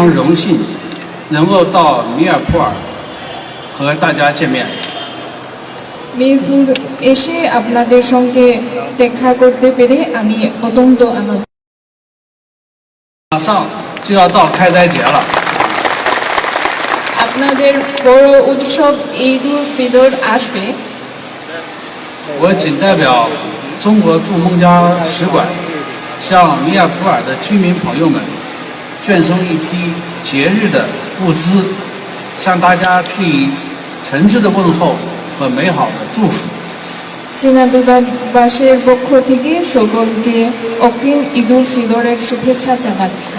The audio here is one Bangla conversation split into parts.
常荣幸能够到米尔普尔和大家见面。মিরপুর এসে আপনাদের সঙ্গে দেখা করতে পেরে আমি অত্যন্ত আনন্দিত।马上就要到开斋节了， আপনাদের বড় উৎসব ঈদ উল ফিতর আসবে।我谨代表中国驻孟加使馆，向米尔普尔的居民朋友们捐送一批节日的物资，向大家致以诚挚的问候和美好的祝福。 চীনা দূতাবাসের পক্ষ থেকে সকলকে অগ্রিম ঈদ উল ফিতরের শুভেচ্ছা জানাচ্ছি।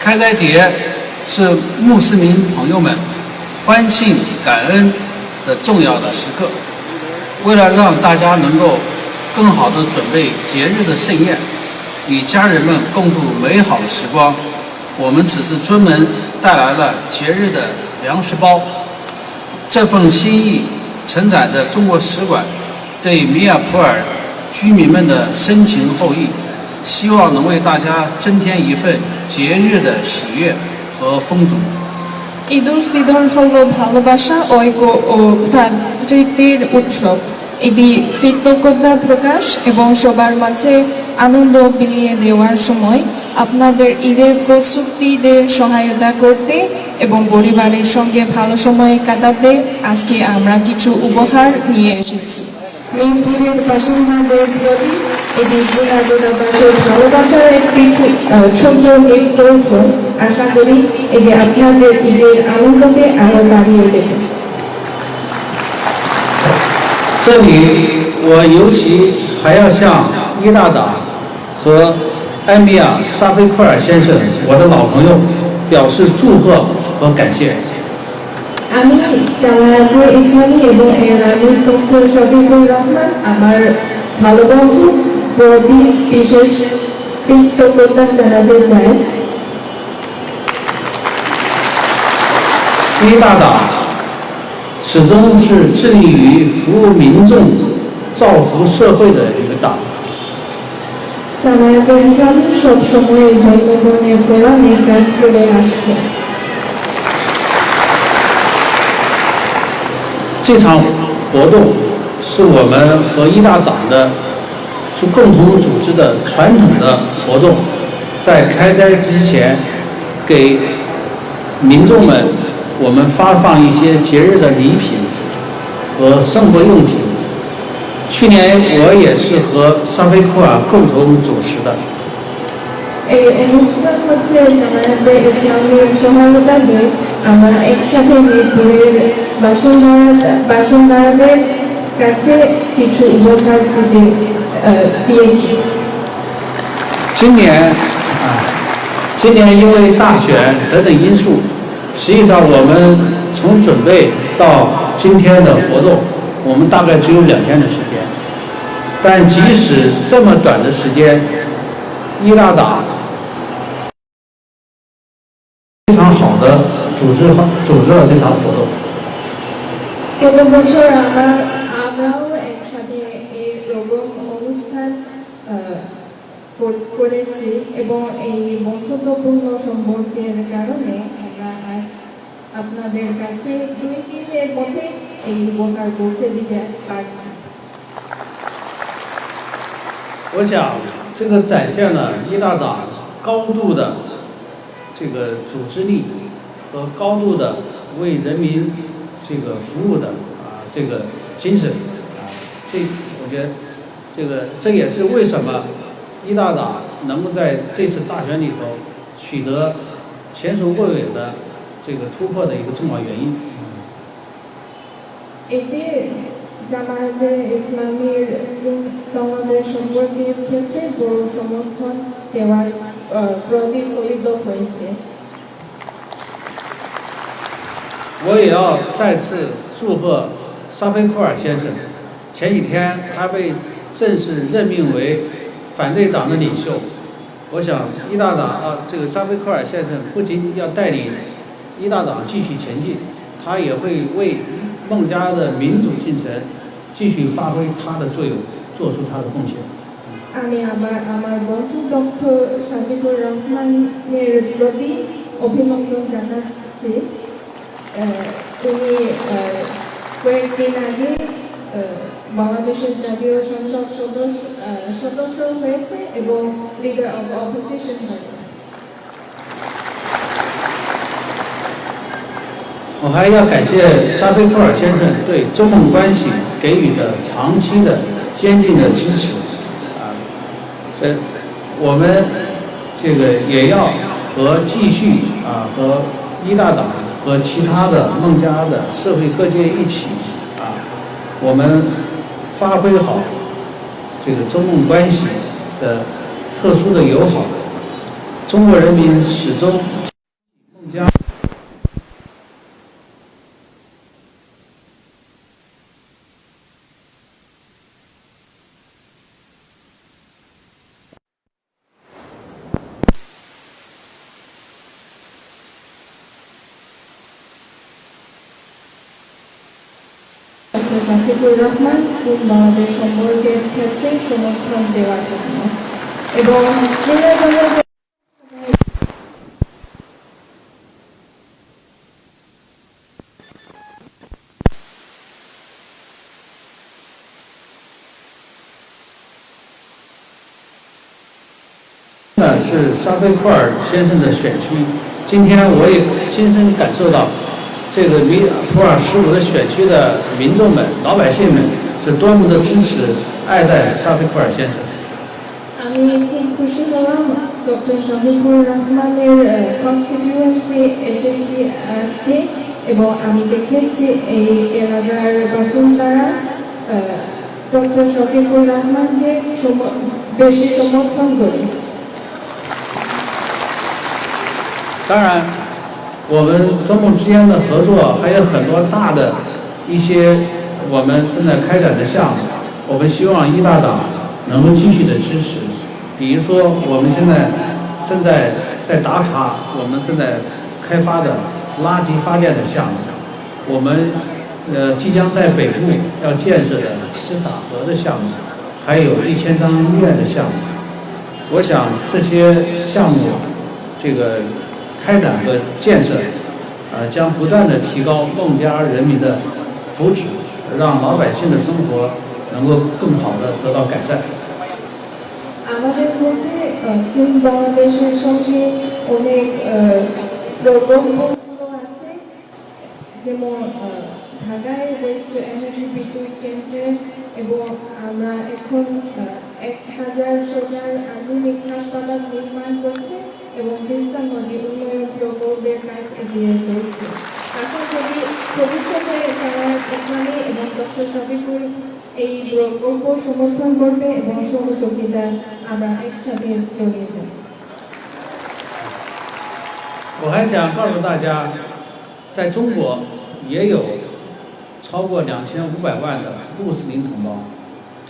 开斋节是穆斯林朋友们欢庆感恩的重要的时刻。为了让大家能够更好地准备节日的盛宴，与家人们共度美好的时光，我们此次专门带来了节日的粮食包。这份心意承载着中国使馆对米尔普尔居民们的深情厚谊，希望能为大家增添一份节日的喜悦和丰足。 ঈদ উল ফিতর হল ভালোবাসা, ঐক্য ও ভ্রাতৃত্বের উৎসব। এটি কৃতজ্ঞতা প্রকাশ এবং সবার মাঝে আনন্দ বিলিয়ে দেওয়ার সময়। আপনাদের ঈদের প্রস্তুতিতে সহায়তা করতে এবং পরিবারের সঙ্গে ভালো সময় কাটাতে আজকে আমরা কিছু উপহার নিয়ে এসেছি। মিরপুরের বাসিন্দাদের প্রতি এটি চীনা দূতাবাসের ভালোবাসার একটি ছোট্ট নিদর্শন। আশা করি এটি আপনাদের ঈদের আনন্দকে আরো বাড়িয়ে দেবে।这里我尤其还要向伊大党和埃米尔·沙菲库尔先生，我的老朋友，表示祝贺和感谢。 আমি জামায়াতে ইসলামী এবং এর আমির ডক্টর শফিকুর রহমান আমার ভালো বন্ধু প্রতি বিশেষ কৃতজ্ঞতা জানাতে চাই।伊大党始终是致力于服务民众、造福社会的一个党。 জামায়াতে ইসলামী সবসময় জনগণের কল্যাণে কাজ করে আসছে। 这场活动是我们和伊大党的共同组织的传统的活动，在开斋之前，给民众们我们发放一些节日的礼品和生活用品。去年我也是和沙菲库尔共同主持的。 এই অনুষ্ঠান হচ্ছে জামায়াতে ইসলামীর সহায়তায় আমরা একসাথে মিরপুরের বাসিন্দাদের কাছে কিছু উপহার দিয়েছি।今年因为大选等等因素，实际上我们从准备到今天的活动，我们大概只有2天的时间。但即使这么短的时间，伊大党 非常好的组织了这场活动。 গত বছর আমরাও একসাথে এই রকম অনুষ্ঠান করেছি এবং এই বন্ধুত্বপূর্ণ সম্পর্কের কারণে আমরা আজ আপনাদের কাছে 2 দিনের মধ্যে এই উপহার পৌঁছে দিতে পারছি। 我想这个展现了伊大党高度的 这个组织力和高度的为人民这个服务的这个精神我觉得这也是为什么伊大党能够在这次大选里头取得前所未有的这个突破的一个重要原因。 এতে জামায়াতে ইসলামীর তোমাদের সম্পর্কের ক্ষেত্রে বড় সমর্থন দেওয়ার প্রতিফলিত হয়েছে। 我也要再次祝贺沙菲库尔先生，前几天他被正式任命为反对党的领袖。我想伊大党这个沙菲库尔先生不仅要带领伊大党继续前进，他也会为孟加的民主进程继续发挥他的作用，做出他的贡献。আমি আবার আমার বন্ধু ডক্টর সাজিবুর রহমানের প্রতি অভিনন্দন জানাচ্ছি। উনি কয়েকদিন আগে বাংলাদেশের জাতীয় সংসদ সদস্য হয়েছে এবং লিডার অফ অপোজিশন হয়েছে。我还要感谢沙菲库尔先生对中孟关系给予的长期的坚定的支持所以我们这个也要继续和一大党和其他的孟加的社会各界一起我们发挥好这个中孟关系的特殊的友好。中国人民始终孟加জাকিবুর রহমান চীন বাংলাদেশ সম্পর্কের ক্ষেত্রে সমর্থন দেওয়ার জন্য এবং是沙菲库尔先生的选区，今天我也亲身感受到，这个普洱15的选区的民众们、老百姓们是多么的支持、爱戴沙菲库尔先生。আমি খুব খুশি হলাম ডক্টর শফিকুর রহমানের কনস্টিটিউয়েন্সি এসেছি আজকে এবং আমি দেখেছি এই এলাকার বাসিন্দারা ডক্টর শফিকুর রহমানকে বেশি সমর্থন করে。当然，我们中孟之间的合作还有很多大的一些我们正在开展的项目，我们希望一大党能够继续的支持。比如说，我们现在正在打卡，我们正在开发的垃圾发电的项目，我们即将在北部要建设的斯塔河的项目，还有1000张医院的项目。我想这些项目这个开展和建设将不断的提高孟加人民的福祉，让老百姓的生活能够更好的得到改善。আমাদের মধ্যে চীন বাংলাদেশের সঙ্গে অনেক প্রকল্প আছে, যেমন ঢাকায় ওয়েস্ট এনার্জি বিদ্যুৎ কেন্দ্রের এবং আমরা এখন 1000 শয্যার আধুনিক হাসপাতাল নির্মাণ করছি এবং তিস্তা নদী উন্নয়ন প্রকল্পের কাজ এগিয়ে চলছে। আশা করি ভবিষ্যতে তারা ইসলামী এবং ডক্টর শফিকুর এই প্রকল্প সমর্থন করবে এবং সহযোগিতা আমরা একসাথে চলিয়ে যাব।我还想告诉大家，在中国也有超过2500万的穆斯林同胞，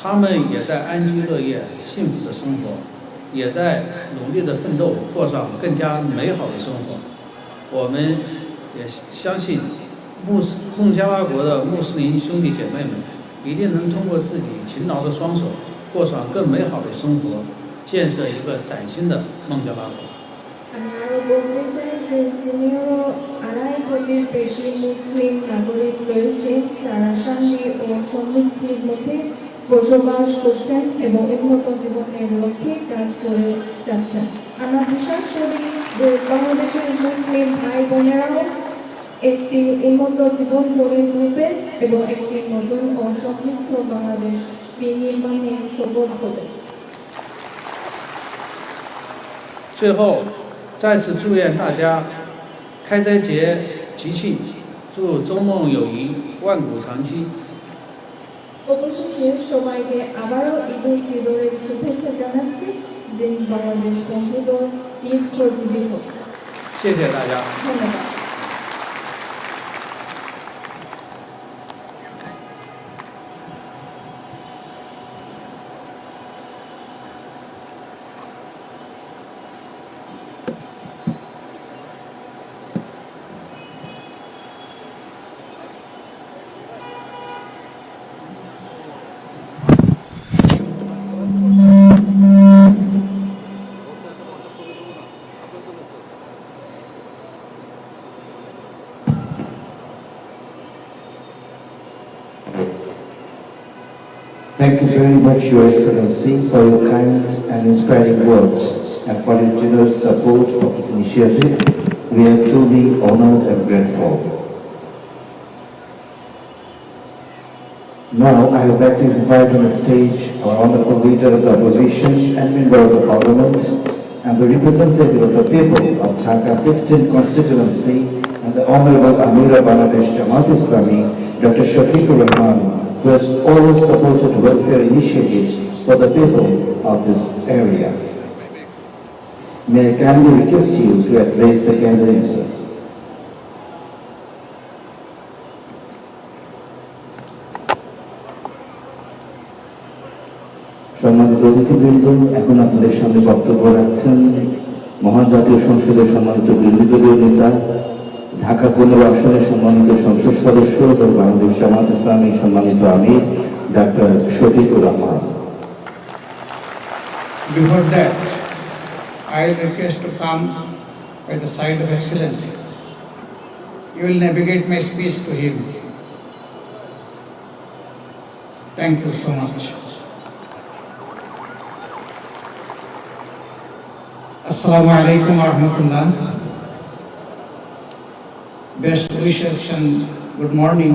他们也在安居乐业、幸福的生活，也在努力的奋斗，过上更加美好的生活。我们也相信孟加拉国的穆斯林兄弟姐妹们一定能通过自己勤劳的双手，过上更美好的生活，建设一个崭新的孟加拉国。আমি আরো বলতে চাই যে যিনিও 2.5 কোটির বেশি মুসলিম নাগরিক রয়েছে, তারা শান্তি ও সমৃদ্ধির মধ্যে বসবাস করছেন এবং উন্নত জীবনের লক্ষ্যে কাজ করে যাচ্ছেন। আমরা বিশ্বাস করি যে বাংলাদেশের মুসলিম ভাই বোনেরাও একটি উন্নত জীবন গড়ে তুলবেন এবং একটি নতুন ও সমৃদ্ধ বাংলাদেশ বিনির্মাণে সফল হবে।最后，再次祝愿大家开斋节吉庆，祝中孟友谊万古长期。অবশেষে সবাইকে আবারও ঈদ উল ফিতরের শুভেচ্ছা জানাচ্ছি, যে বাংলাদেশ বন্ধুত্ব দীর্ঘজীবী হোক।谢谢大家。ধন্যবাদ। Thank you very much, Your Excellency, for your kind and inspiring words and for your generous support of this initiative. We are truly honored and grateful. Now, I would like to invite on the stage our honorable leader of the opposition and member of the parliament and the representative of the people of Dhaka 15th constituency and the Honorable Amir of Bangladesh Jamaat Islami, Dr. Shafiqur Rahman, who has always supported welfare initiatives for the people of this area. May I kindly request you to address the candidates. সম্মানিত অতিথিবৃন্দ, এখন আপনাদের সামনে বক্তব্য রাখছেন মহান জাতীয় সংসদের সম্মানিত বিরোধী দলীয় নেতা, ঢাকা 15 আসনের সম্মানিত সংসদ সদস্য ও বাংলাদেশ জামাত ইসলামী সম্মানিত আমির doctor Shafiqur Rahman. Before that, I request to come by the side of Excellency. You will navigate my speech to him. Thank you so much. Assalamu alaikum wa rahmatullah. Best wishes and good morning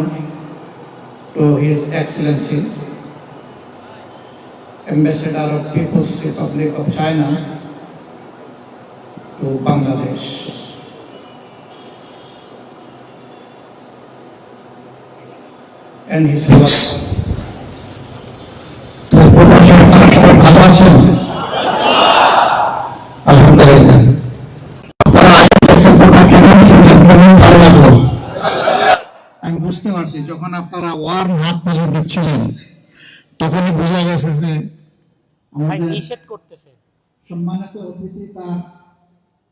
to His Excellency, Ambassador of People's Republic of China to Bangladesh. And his wife. আলহামদুলিল্লাহ। আমি বুঝতে পারছি যখন আপনারা ওয়ার্ম হাত তালি দিচ্ছিলেন তখনই বোঝা গেছে যে আমাদের নিষেধ করতেছে। সম্মানিত অতিথি তার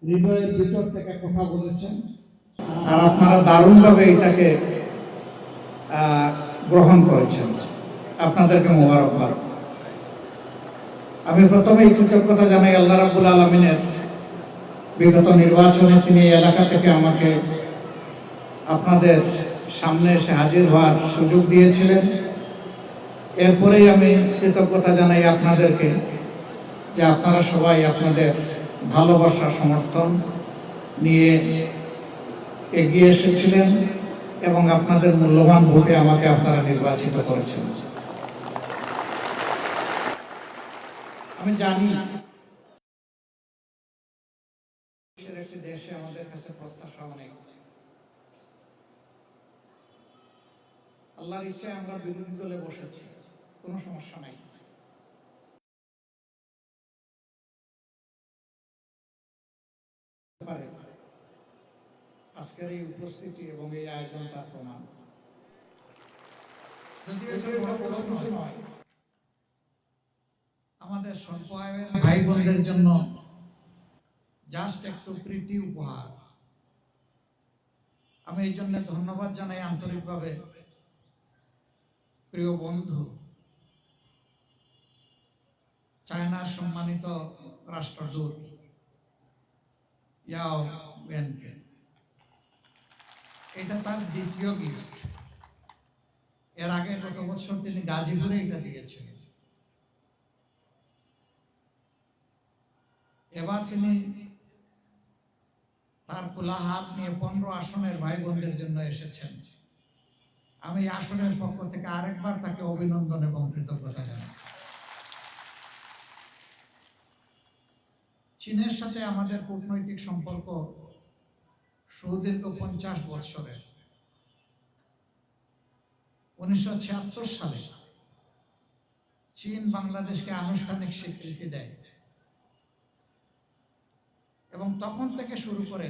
হৃদয়ের ভিতর থেকে কথা বলেছেন আর আপনারা দারুণভাবে এটাকে গ্রহণ করেছেন। আপনাদেরকে মোবারকবাদ। আমি প্রথমেই কৃতজ্ঞতা জানাই আল্লাহ রাব্বুল আলামিনের, বিগত নির্বাচনে তিনি এই এলাকা থেকে আমাকে আপনাদের সামনে এসে হাজির হওয়ার সুযোগ দিয়েছিলেন। এরপরেই আমি কৃতজ্ঞতা জানাই আপনাদেরকে যে আপনারা সবাই আপনাদের ভালোবাসা সমর্থন নিয়ে এগিয়ে এসেছিলেন এবং আপনাদের মূল্যবান ভোটে আমাকে আপনারা নির্বাচিত করেছেন। আমি জানি একটি দেশে আমাদের কাছে প্রত্যাশা অনেক। আল্লাহর ইচ্ছায় আমরা বিরোধী দলে বসেছি, কোনো সমস্যা নাই। আজকের এই উপস্থিতি এবং এই আয়োজন তার প্রমাণ। আমাদের স্বল্প আয়ের ভাই বোনদের জন্য জাস্ট একটু প্রীতি উপহার। আমি এই জন্য ধন্যবাদ জানাই আন্তরিকভাবে প্রিয় বন্ধু চায়নার সম্মানিত রাষ্ট্রদূত ইয়াও ওয়েনকে। এটা তার দ্বিতীয় গিফট। এর আগে গত বছর তিনি গাজীপুরে এটা দিয়েছিলেন। এবার তিনি তার খোলা হাত নিয়ে 15 আসনের ভাই বোনদের জন্য এসেছেন। আমি আসনের পক্ষ থেকে আরেকবার তাকে অভিনন্দন এবং কৃতজ্ঞতা জানাই। চীনের সাথে আমাদের কূটনৈতিক সম্পর্ক সুদীর্ঘ 50 বছরের। 1976 সালে চীন বাংলাদেশকে আনুষ্ঠানিক স্বীকৃতি দেয় এবং তখন থেকে শুরু করে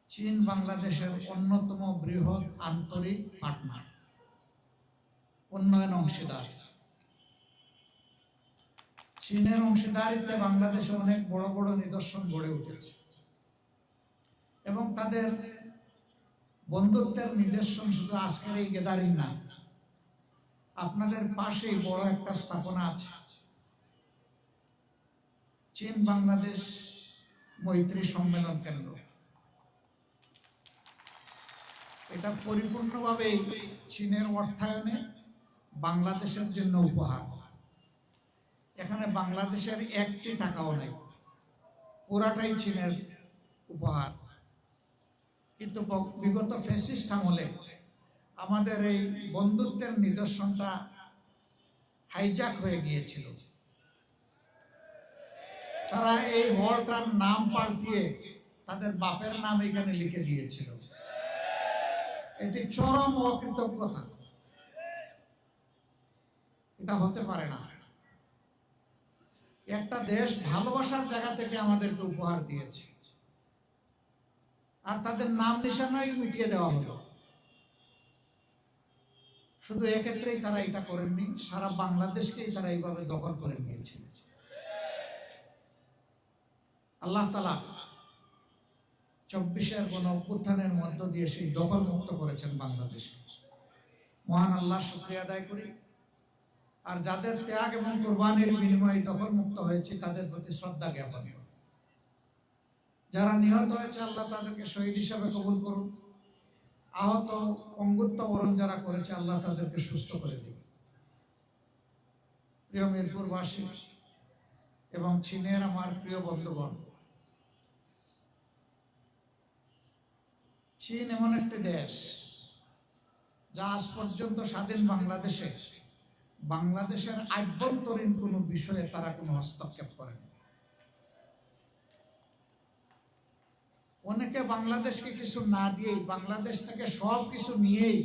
চীন বাংলাদেশের অন্যতম বৃহৎ আন্তরিক পার্টনার, উন্নয়ন অংশীদার। চীনের অংশীদারিত্বে বাংলাদেশে অনেক বড় বড় নিদর্শন গড়ে উঠেছে এবং তাদের বন্ধুত্বের নিদর্শন শুধু আজকের এই গ্যাদারিং না, আপনাদের পাশেই বড় একটা স্থাপনা আছে, চীন বাংলাদেশ মৈত্রী সম্মেলন কেন্দ্র। এটা পরিপূর্ণভাবে চীনের অর্থায়নে বাংলাদেশের জন্য উপহার। এখানে বাংলাদেশের একটি টাকাও নেই, পুরাটাই চীনের উপহার। কিন্তু বিগত ফ্যাসিস্ট আমলে আমাদের এই বন্ধুত্বের নিদর্শনটা হাইজ্যাক হয়ে গিয়েছিল। তারা এই হলটার নাম পাল্টিয়ে তাদের বাপের নাম এখানে লিখে দিয়েছিল। এটি চরম অকৃতজ্ঞতা, এটা হতে পারে না। একটা দেশ ভালোবাসার জায়গা থেকে আমাদেরকে উপহার দিয়েছে, আর তাদের নাম নিশানাই মিটিয়ে দেওয়া হলো। শুধু এক্ষেত্রেই তারা এটা করেননি, সারা বাংলাদেশকেই তারা এইভাবে দখল করে নিয়েছিল। আল্লাহ তাআলা 24-এর গণ অভ্যুত্থানের মধ্য দিয়ে সেই দখল মুক্ত করেছেন বাংলাদেশ। মহান আল্লাহ শুকরিয়া আদায় করি। আর যাদের ত্যাগ এবং কুরবানির বিনিময়ে দখল মুক্ত হয়েছে তাদের প্রতি শ্রদ্ধা জ্ঞাপন। যারা নিহত হয়েছে আল্লাহ তাদেরকে শহীদ হিসাবে কবুল করুন। আহত অঙ্গুত্ব বরণ যারা করেছে আল্লাহ তাদেরকে সুস্থ করে দিন। প্রিয় মিরপুরবাসী এবং চীনের আমার প্রিয় বন্ধুগণ, চীন এমন একটি দেশ যা আজ পর্যন্ত স্বাধীন বাংলাদেশের আভ্যন্তরীণ কোনো বিষয়ে তারা কোনো হস্তক্ষেপ করেনি। অনেকে বাংলাদেশকে কিছু না দিয়েই, বাংলাদেশ থেকে সব কিছু নিয়েই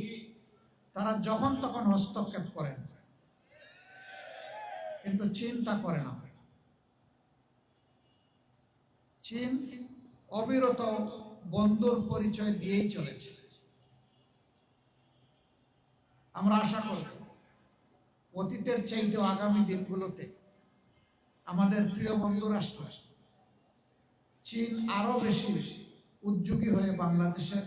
তারা যখন তখন হস্তক্ষেপ করেন, কিন্তু চীন তা করে না। চীন অবিরত বন্ধুর পরিচয় দিয়েই চলেছে। আমরা আশা করি অতীতের চাইতেও আগামী দিনগুলোতে আমাদের প্রিয় বন্ধু রাষ্ট্র চীন আরো বেশি উদ্যোগী হয়ে বাংলাদেশের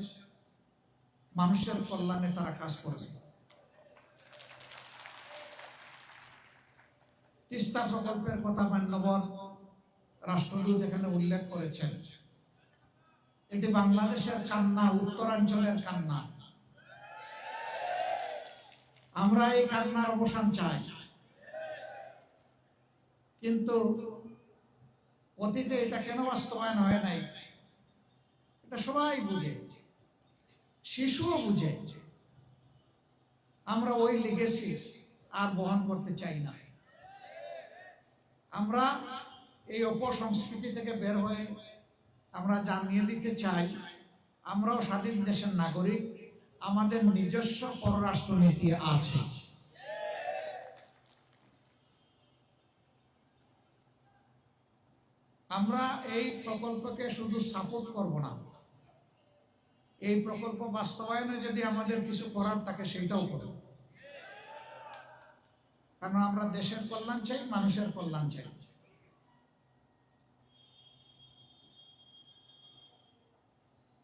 মানুষের কল্যাণে তারা কাজ করবে। তিস্তা প্রকল্পের কথা মান্যবর রাষ্ট্রদূত এখানে উল্লেখ করেছেন। এটি বাংলাদেশের কান্না, উত্তরাঞ্চলের কান্না। আমরা এই কান্নার অবসান চাই, কিন্তু অতীতে এটা কেন বাস্তবায়ন হয় নাই এটা সবাই বুঝে, শিশুও বুঝে। আমরা ওই লিগেসি আর বহন করতে চাই না। আমরা এই অপসংস্কৃতি থেকে বের হয়ে আমরা জানিয়ে দিতে চাই আমরাও স্বাধীন দেশের নাগরিক, আমাদের নিজস্ব পররাষ্ট্র নীতি আছে। আমরা এই প্রকল্পকে শুধু সাপোর্ট করব না, এই প্রকল্প বাস্তবায়নে যদি আমাদের কিছু করার থাকে সেটাও করব। কারণ আমরা দেশের কল্যাণ চাই, মানুষের কল্যাণ চাই।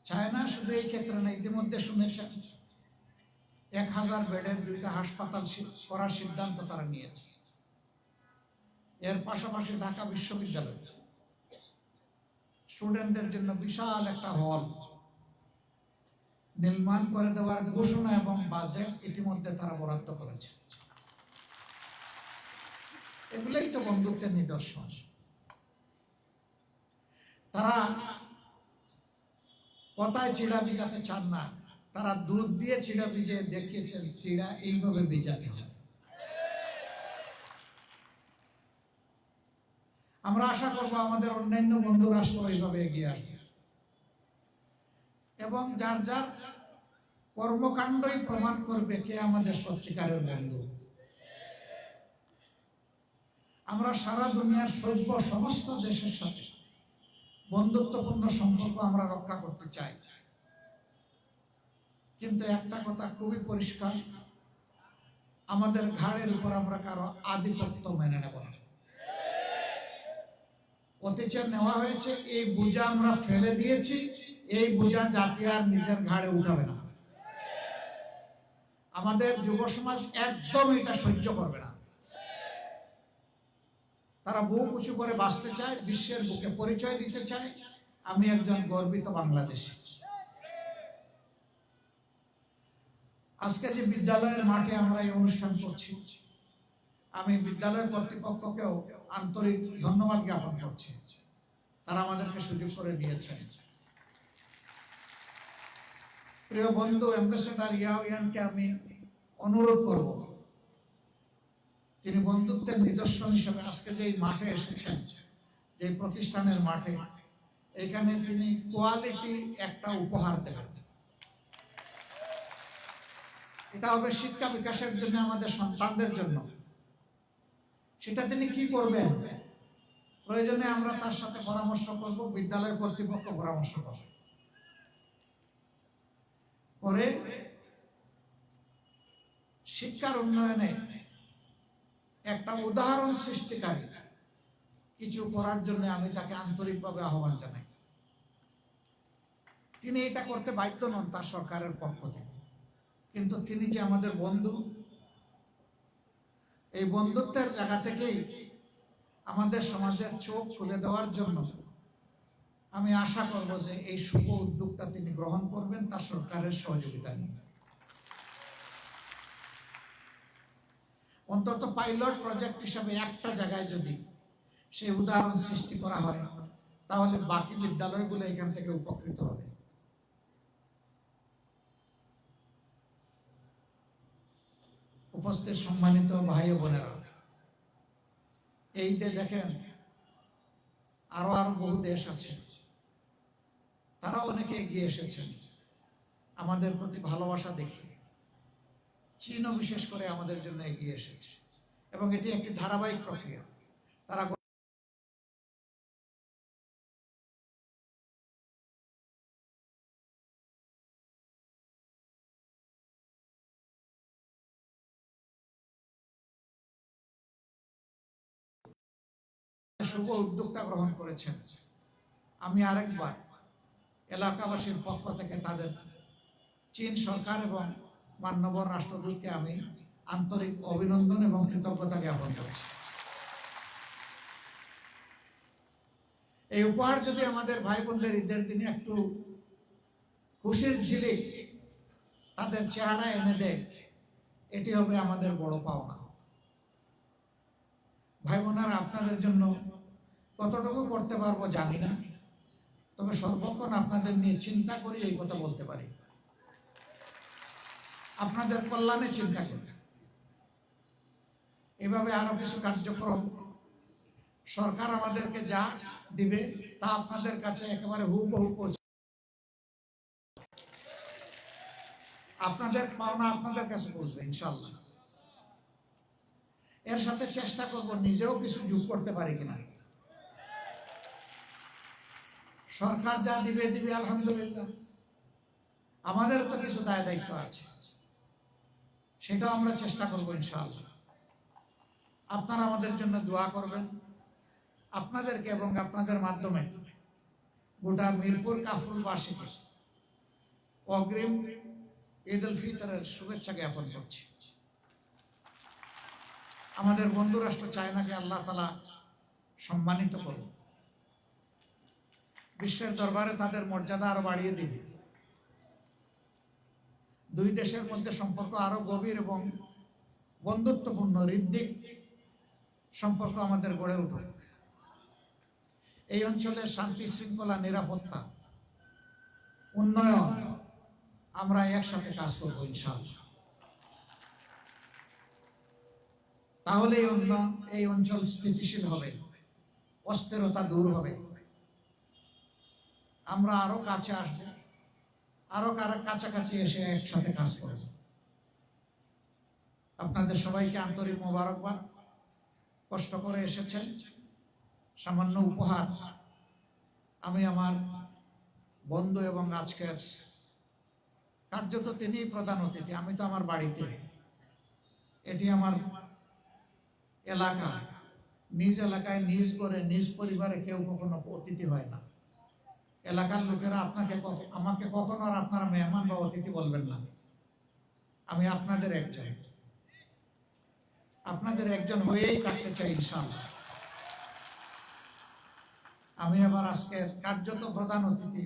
চায়না শুধু এই ক্ষেত্রে না, ইতিমধ্যে শুনেছেন 1000 বেডের 2টা হাসপাতাল করার সিদ্ধান্ত তারা নিয়েছে। এর পাশাপাশি ঢাকা বিশ্ববিদ্যালয় স্টুডেন্টদের জন্য বিশাল একটা হল নির্মাণ করে দেওয়ার ঘোষণা এবং বাজেট ইতিমধ্যে তারা বরাদ্দ করেছে। এগুলোই তো বন্ধুত্বের নিদর্শন। তারা কথায় চিড়া ভিজাতে চান না, তারা দুধ দিয়ে চিড়া ভিজে দেখিয়েছেন চিড়া এইভাবে ভিজাতে হয়। আমরা আশা করব আমাদের অন্যান্য বন্ধু রাষ্ট্র এইভাবে এগিয়ে আসবে এবং যার যার কর্মকাণ্ডই প্রমাণ করবে কে আমাদের সত্যিকারের বন্ধু। আমরা সারা দুনিয়ার সভ্য সমস্ত দেশের সাথে বন্ধুত্বপূর্ণ সম্পর্ক আমরা রক্ষা করতে চাই, কিন্তু একটা কথা খুবই পরিষ্কার, আমাদের ঘাড়ের উপর আমরা কারো আধিপত্য মেনে নেব না। অতীতে নেওয়া হয়েছে, এই বোঝা আমরা ফেলে দিয়েছি, এই বোঝা জাতি আর নিজের ঘাড়ে উঠাবে না। আমাদের যুব সমাজ একদম এটা সহ্য করবে না। তারা বুক উঁচু করে বাঁচতে চায়, বিশ্বের বুকে পরিচয় দিতে চায় আমি একজন গর্বিত বাংলাদেশী। আজকে যে বিদ্যালয়ের মাঠে আমরা এই অনুষ্ঠান করছি, আমি বিদ্যালয় কর্তৃপক্ষকেও আন্তরিক ধন্যবাদ জ্ঞাপন করছি। তারা আমাদেরকে সুযোগ করে দিয়েছেন। প্রিয় বন্ধু অ্যাম্বাসেডর ইয়াহিয়ানকে আমি অনুরোধ করব, তিনি বন্ধুত্বের নিদর্শন হিসেবে আজকে যে মাঠে এসেছেন, যে প্রতিষ্ঠানের মাঠে, এখানে তিনি কোয়ালিটি একটা উপহার দেবেন। এটা হবে শিক্ষা বিকাশের জন্য, আমাদের সন্তানদের জন্য। সেটা তিনি কি করবেন, প্রয়োজনে আমরা তার সাথে পরামর্শ করব, বিদ্যালয় কর্তৃপক্ষ পরামর্শ করবে, করে শিক্ষার উন্নয়নে একটা উদাহরণ সৃষ্টিকারী কিছু করার জন্য আমি তাকে আন্তরিকভাবে আহ্বান জানাই। তিনি এটা করতে বাধ্য নন তার সরকারের পক্ষ থেকে, কিন্তু তিনি যে আমাদের বন্ধু, এই বন্ধুত্বের জায়গা থেকেই আমাদের সমাজের চোখ খুলে দেওয়ার জন্য আমি আশা করব যে এই শুভ উদ্যোগটা তিনি গ্রহণ করবেন তার সরকারের সহযোগিতা নিয়ে। অন্তত পাইলট প্রজেক্ট হিসাবে একটা জায়গায় যদি সেই উদাহরণ সৃষ্টি করা হয়, তাহলে বাকি বিদ্যালয়গুলো এখান থেকে উপকৃত হবে। উপস্থিত সম্মানিত ভাই ও বোনেরা, এই যে দেখেন আরো বহু দেশ আছে, তারা অনেকে এগিয়ে এসেছেন আমাদের প্রতি ভালোবাসা দেখে। চীনও বিশেষ করে আমাদের জন্য এগিয়ে এসেছে, এবং এটি একটি ধারাবাহিক প্রক্রিয়া। তারা শুভ উদ্যোগটা গ্রহণ করেছেন। আমি আরেকবার এলাকাবাসীর পক্ষ থেকে তাদের চীন সরকার এবং মাননীয় রাষ্ট্রদূতকে আমি আন্তরিক অভিনন্দন এবং কৃতজ্ঞতা জ্ঞাপন করছি। এই উপহার যদি আমাদের ভাই বোনদের ঈদের দিনে একটু খুশির ঝিলিক তাদের চেহারা এনে দেয়, এটি হবে আমাদের বড় পাওনা। ভাই বোনেরা, আপনাদের জন্য কতটুকু করতে পারবো জানি না, তবে সর্বক্ষণ আপনাদের নিয়ে চিন্তা করি, এই কথা বলতে পারি। আপনাদের কল্যাণে চিন্তা করি। এভাবে আরো কিছু কার্যক্রম সরকার আমাদেরকে যা দিবে তা আপনাদের কাছে একেবারে হুবহু পৌঁছে, আপনাদের পাওনা আপনাদের কাছে পৌঁছবে ইনশাআল্লাহ। এর সাথে চেষ্টা করব নিজেও কিছু যোগ করতে পারি কিনা। সরকার যা দিবে দিবে আলহামদুলিল্লাহ, আমাদের তো কিছু দায় দায়িত্ব আছে, সেটাও আমরা চেষ্টা করবো ইনশাআল্লাহ। আপনারা আমাদের জন্য দোয়া করবেন। আপনাদেরকে এবং আপনাদের মাধ্যমে গোটা মিরপুর কাফরুলবাসীকে অগ্রিম ঈদ উল ফিতরের শুভেচ্ছা জ্ঞাপন করছি। আমাদের বন্ধু রাষ্ট্র চায়নাকে আল্লাহ তাআলা সম্মানিত করুন, বিশ্বের দরবারে তাদের মর্যাদা আরো বাড়িয়ে দিবে। দুই দেশের মধ্যে সম্পর্ক আরো গভীর এবং বন্ধুত্বপূর্ণ হৃদ্যিক সম্পর্ক আমাদের গড়ে উঠুক। এই অঞ্চলের শান্তি শৃঙ্খলা, নিরাপত্তা, উন্নয়ন আমরা একসাথে কাজ করবো ইনশাআল্লাহ। তাহলে এই অঞ্চল স্থিতিশীল হবে, অস্থিরতা দূর হবে, আমরা আরো কাছে আসবো, আরো কাছাকাছি এসে একসাথে কাজ করব। আপনাদের সবাইকে আন্তরিক মোবারকবাদ। কষ্ট করে এসেছেন, সামান্য উপহার আমি আমার বন্ধু এবং আজকের কার্যত তিনিই প্রধান অতিথি। আমি তো আমার বাড়িতে, এটি আমার এলাকা, নিজ এলাকায় নিজ করে নিজ পরিবারে কেউ কখনো অতিথি হয় না। এলাকার লোকেরা আমাকে কখনো আর আপনারা মেহমান বা অতিথি বলবেন না। আমি আপনাদের একজন হয়েই থাকতে চাই ইনশাআল্লাহ। আমি আবার আজকে কার্যত প্রধান অতিথি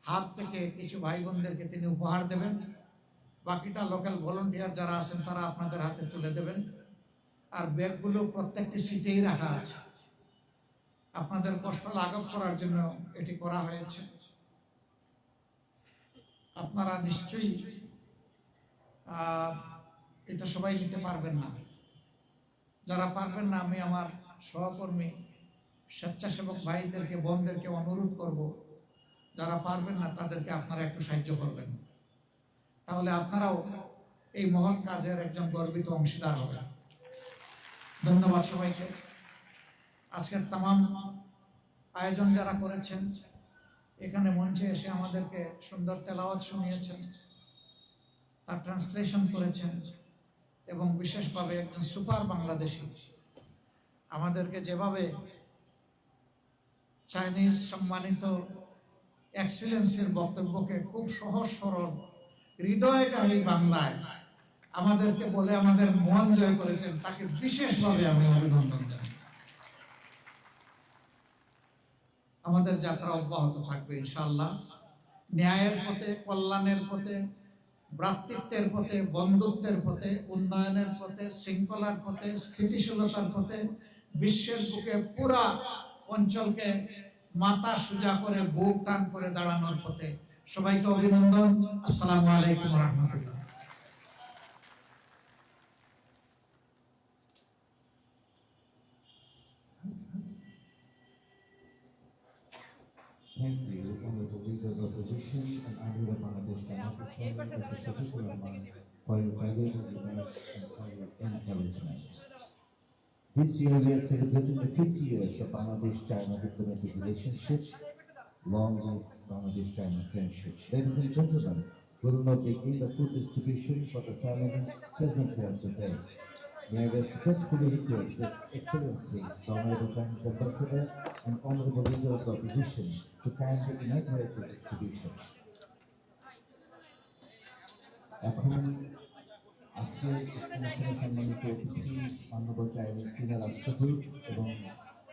হাত থেকে কিছু ভাই বোনদেরকে তিনি উপহার দেবেন, বাকিটা লোকাল ভলান্টিয়ার যারা আছেন তারা আপনাদের হাতে তুলে দেবেন। আর ব্যাগগুলো প্রত্যেকটি সিটেই রাখা আছে, আপনাদের কষ্ট লাঘব করার জন্য এটি করা হয়েছে। আপনারা নিশ্চয়ই এটা সবাই নিতে পারবেন না। যারা পারবেন না, আমি আমার সহকর্মী স্বেচ্ছাসেবক ভাইদেরকে বোনদেরকে অনুরোধ করব, যারা পারবেন না তাদেরকে আপনারা একটু সাহায্য করবেন, তাহলে আপনারাও এই মহৎ কাজের একজন গর্বিত অংশীদার হবেন। ধন্যবাদ সবাইকে। আজকের তামাম আয়োজন যারা করেছেন, এখানে মঞ্চে এসে আমাদেরকে সুন্দর তেলাওয়াত শুনিয়েছেন, তার ট্রান্সলেশন করেছেন, এবং বিশেষভাবে একজন সুপার বাংলাদেশী আমাদেরকে যেভাবে চাইনিজ সম্মানিত এক্সিলেন্সের বক্তব্যকে খুব সহজ সরল হৃদয়গাহী বাংলায় আমাদেরকে বলে আমাদের মন জয় করেছেন, তাকে বিশেষভাবে আমি অভিনন্দন জানাই। আমাদের যাত্রা অব্যাহত থাকবে ইনশাআল্লাহ, ন্যায়ের পথে, কল্যাণের পথে, ভ্রাতৃত্বের পথে, বন্ধুত্বের পথে, উন্নয়নের পথে, শৃঙ্খলার পথে, স্থিতিশীলতার পথে, বিশ্বের বুকে পুরা অঞ্চলকে মাথা সোজা করে বুক টান করে দাঁড়ানোর পথে। সবাইকে অভিনন্দন। আসসালামু আলাইকুম ওয়া রাহমাতুল্লাহ। Thank you, Honorable Leader of the Opposition and Honorable Bangladesh Jamaat Islami, Dr. Shafiqur Rahman, for your valuable remarks and for your encouragement. This year we are celebrating the 50 years of Bangladesh-China diplomatic relationship. Long live Bangladesh-China friendship. Ladies and gentlemen, we will now begin the food distribution for the families present here today. May I respectfully request His Excellency, the Honorable Chinese Ambassador and Honorable Leader of the Opposition to kindly inaugurate the distribution. এখন আজকে অনুষ্ঠানে সম্মানিত অতিথি মাননীয় চীনা রাষ্ট্রদূত এবং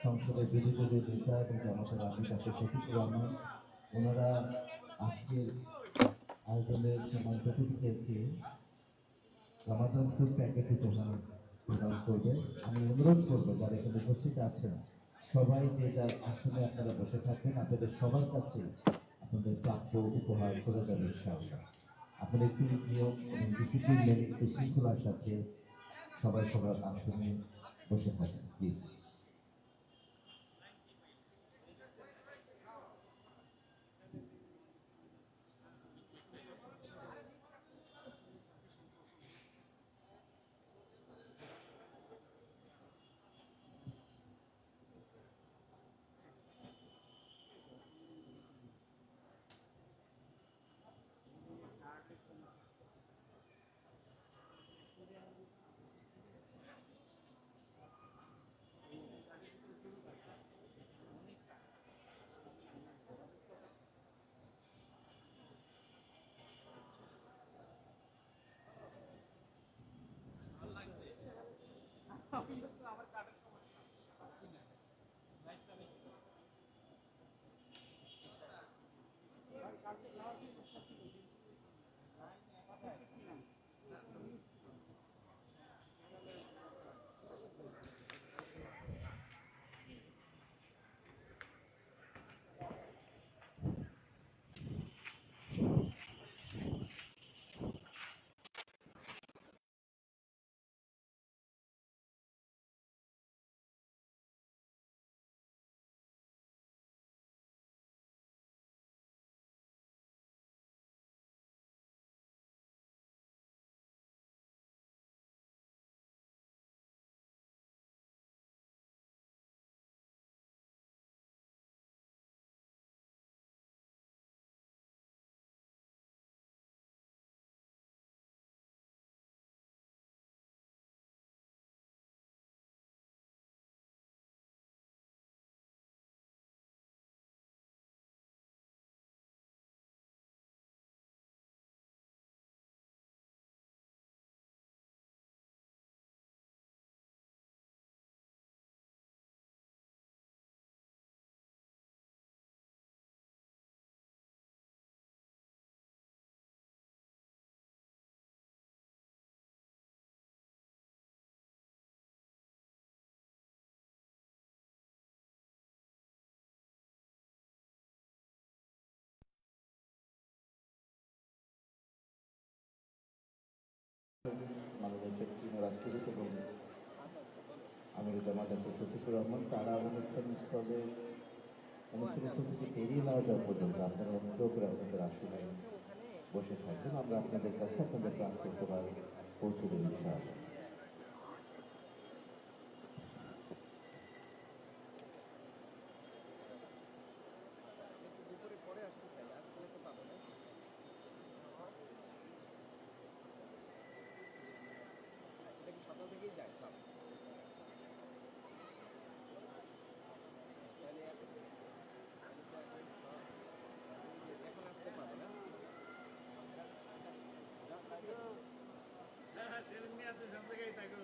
সংসদের বিরোধী নেতা এবং জামাতের আমির ডক্টর শফিকুর রহমান, ওনারা আজকের আয়োজনের সম্মানিত অতিথিদেরকে রামাদান ফুড প্যাকেট উপহার প্রদান করবে। আমি অনুরোধ করবো যারা এখানে উপস্থিত আছেন সবাই যে যার আসনে আপনারা বসে থাকবেন, আপনাদের সবার কাছে আপনাদের প্রাপ্য উপহার চলে যাবে ইনশাআল্লাহ। আপনারা একটু নিয়ম এবং ডিসিপ্লিন মেনে একটু শৃঙ্খলার সাথে সবাই সবার আসনে বসে থাকেন please. Jamaat doctor Shafiqur Rahman, তারা অনুষ্ঠানস্থলে থেকে বেরিয়ে না যাওয়া পর্যন্ত আপনারা অনুগ্রহ করে আপনাদের আসনে বসে থাকবেন। আমরা আপনাদের কাছে আপনাদের প্রাপ্তবার পৌঁছে দেব ইনশাআল্লাহ। সকাল থেকেই যায় সব এখন আসতে পারবে না। হ্যাঁ ট্রেন নিয়ে আসতে সব জায়গায় থাকো।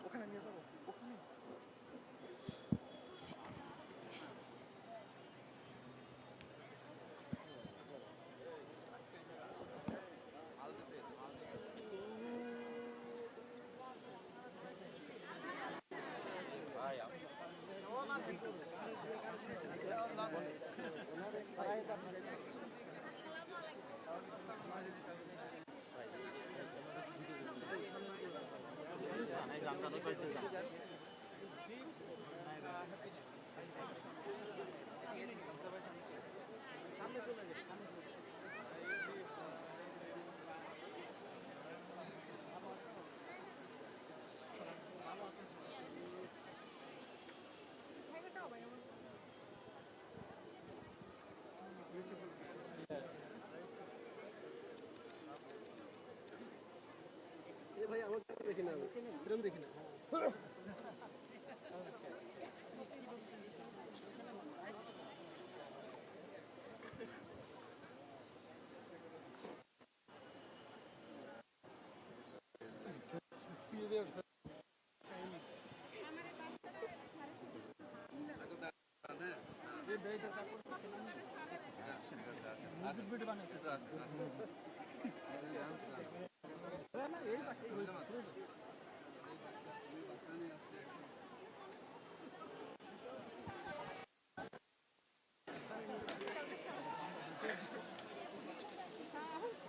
ওখানে নিয়ে যাবো ওখানে। ভাই আমাকে দেখি না, এরকম দেখি না।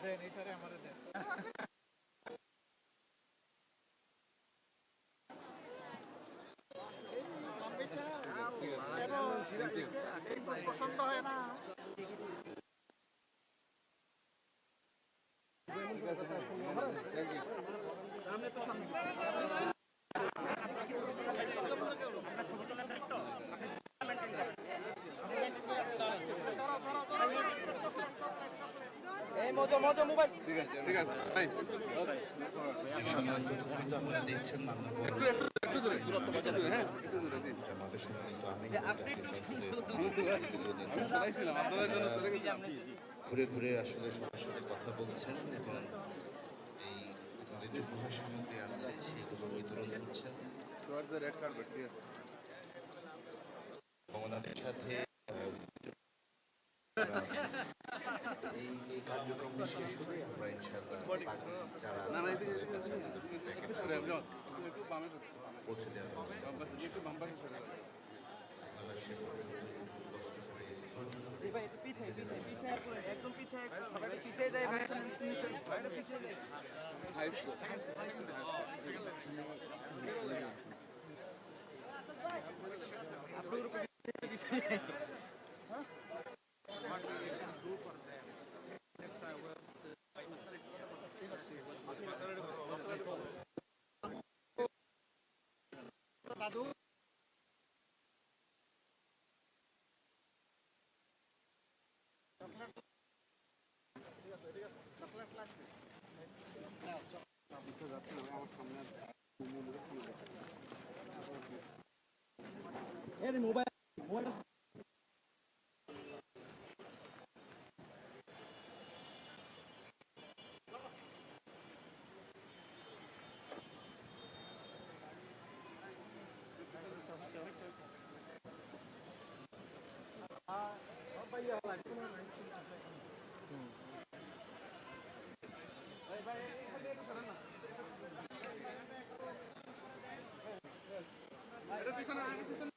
দেন এটারে আমারে দেন। পছন্দ হয় না। সামনে তো সামনে আপনারা দেখছেন জামাতের সম্মানিত আমিন ঘুরে ঘুরে আসলে সবার সাথে কথা বলছেন এবং এই আমাদের যে উপহার সামগ্রী আছে সেগুলো বিতরণ করছেন ওনাদের সাথে এই কার্যক্রম শেষ হলে আমরা ইনশাআল্লাহ বাকি যারা পৌঁছে দেওয়ার ব্যবস্থা আপনারা সে কষ্ট করে একদম পিছিয়ে সবাই পিছিয়ে যায় ভাই, পিছিয়ে যায়। এটা পিছনে